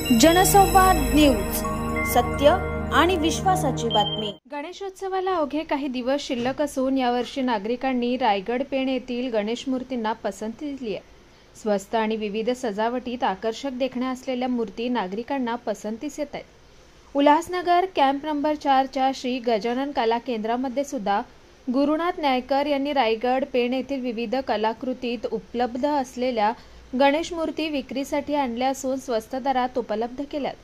जनसंवाद न्यूज, सत्य आणि विश्वासाची बातमी। गणेशोत्सवाला अवघे काही दिवस शिल्लक असून यावर्षी नागरिकांनी रायगड पेण येथील गणेश मूर्तींना पसंती दिली आहे। स्वस्त आणि विविध सजावटीत आकर्षक देखण्या असलेल्या मूर्ती नागरिकांना पसंतीस येत आहेत। उल्हासनगर कॅम्प नंबर 4 च्या श्री गजानन कला केंद्रामध्ये सुद्धा गुरुनाथ न्यायकर यांनी रायगड पेण येथील विविध कलाकृतीत उपलब्ध असलेल्या गणेश मूर्ती विक्रीसाठी आणल्या असून स्वस्त दरात उपलब्ध केल्यात।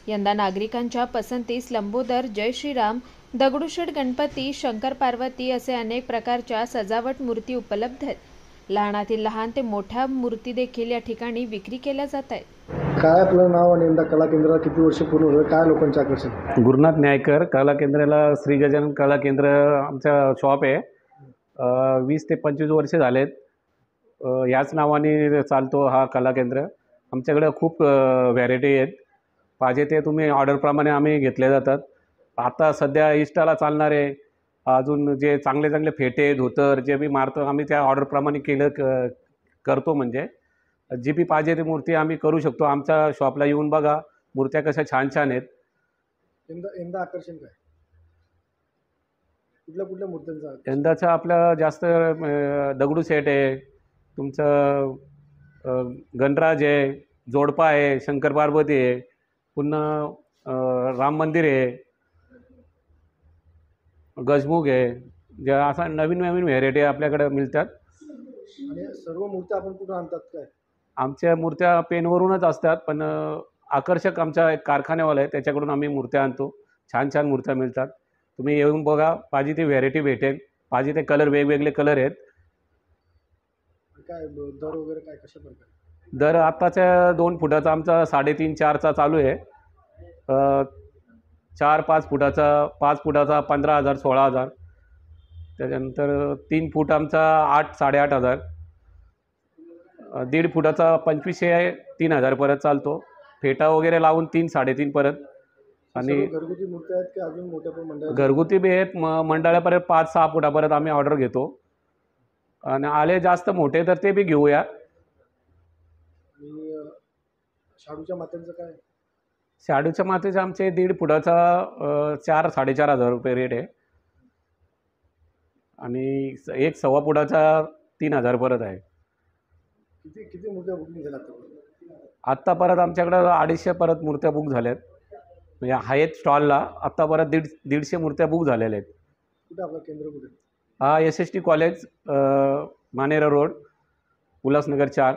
यंदा नागरिकांच्या पसंतीस लंबोदर, जय श्रीराम, दगडूशेठ गणपती, शंकर पार्वती असे अनेक प्रकारच्या सजावट मूर्ती उपलब्ध आहेत। लहानातील लहान ते मोठ्या मूर्ती देखील या ठिकाणी विक्री केल्या जात आहेत। काय आपलं नाव आणि यंदा कला केंद्राला किती वर्ष पूर्ण झालं, काय लोकांचे आकर्षण? गुरुनाथ न्यायकर कला केंद्राला श्री गजानन कला केंद्र आमचा शॉप आहे। 20 ते 25 वर्ष झालेत याच नावाने चालतो हा कला केंद्र। आमच्याकडे खूप व्हॅरायटी आहेत, पाहिजे ते तुम्ही ऑर्डरप्रमाणे आम्ही घेतले जातात। आता सध्या इष्टाला चालणारे अजून जे चांगले चांगले फेटे, धोतर जे बी मारतो आम्ही त्या ऑर्डरप्रमाणे करतो। म्हणजे जी बी पाहिजे ती मूर्ती आम्ही करू शकतो। आमच्या शॉपला येऊन बघा, मूर्त्या कशा छान छान आहेत। यंदा आकर्षण काय, कुठल्या मूर्त्यांचं? यंदाचं आपलं जास्त दगडूशेठ आहे, तुमचं गणराज आहे, जोडपा आहे, शंकर पार्वती आहे, पुन्हा राम मंदिर आहे, गजमुख आहे, जे असा नवीन नवीन व्हेरायटी आपल्याकडे मिळतात। आणि सर्व मूर्त्या आपण कुठं आणतात काय? आमच्या मूर्त्या पेनवरूनच असतात, पण आकर्षक आमचा एक कारखानेवाला आहे त्याच्याकडून आम्ही मूर्त्या आणतो। छान छान मूर्त्या मिळतात, तुम्ही येऊन बघा, पाहिजे ती व्हेरायटी भेटेल, पाहिजे ते कलर वेगवेगळे कलर आहेत। काय दर वगैरे काय कशा प्रकारे? दर आत्ताच्या 2 फुटाचा आमचा 3.5-4चा चालू आहे। 4-5 फुटाचा 5 फुटाचा 15,000 16,000, त्याच्यानंतर 3 फूट आमचा 8-8,500, 1.5 फुटाचा 2500-3,000 परत चालतो। फेटा वगैरे लावून 3-3.5 परत। आणि घरगुती मूर्त्या आहेत की अजून मोठ्या पण मंडळ? घरगुती बी आहेत, मंडळापर्यंत 5-6 फुटापर्यंत आम्ही ऑर्डर घेतो। आणि आले जास्त मोठे तर ते बी घेऊया। आणि शाडूच्या मात्यांचं काय? शाडूच्या मातीचा आमचे 1.5 फुटाचा 4-4.5 रुपये रेट आहे। आणि 1 फुटाचा 3,000 परत आहे। किती मूर्त्या बुकिंग झाल्या आत्ता परत आमच्याकडं 250 परत मूर्त्या बुक झाल्यात। म्हणजे आहेत स्टॉलला आत्ता परत 150 मूर्त्या बुक झालेल्या आहेत। कुठे आपलं केंद्र कुठे? हा SST college, Manera road, Ulhasnagar 4।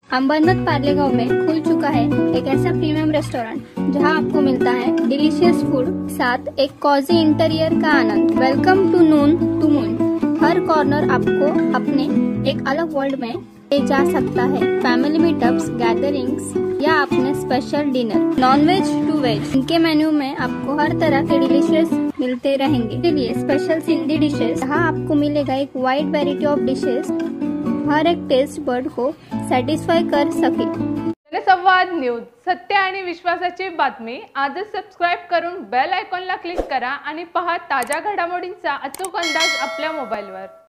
Ambernath Parle Gaon में खुल चुका है एक ऐसा प्रीमियम रेस्टोरेंट जहां आपको मिलता है डिलीशियस फूड, साथ एक कॉजी इंटीरियर का आनंद। Welcome to Noon to Moon. हर कॉर्नर आपको अपने एक अलग वर्ल्ड में ले जा सकता है। फैमिली मीटअप्स, गैदरिंग्स या अपने special dinner, non veg to veg, इनके मेन्यू में आपको हर तरह के डिलीशियस मिलते रहेंगे। इसलिए स्पेशल सिंधी डिशेस, जहाँ आपको मिलेगा एक वाइड वैरायटी ऑफ डिशेस, हर एक टेस्ट बर्ड को सॅटिस्फाय कर सके। जनसंवाद न्यूज, सत्य आणि विश्वासाची बातमी। आजच सबस्क्राइब करून बेल आयकॉनला क्लिक करा आणि पहा ताज्या घडामोडींचा अचूक अंदाज आपल्या मोबाईलवर।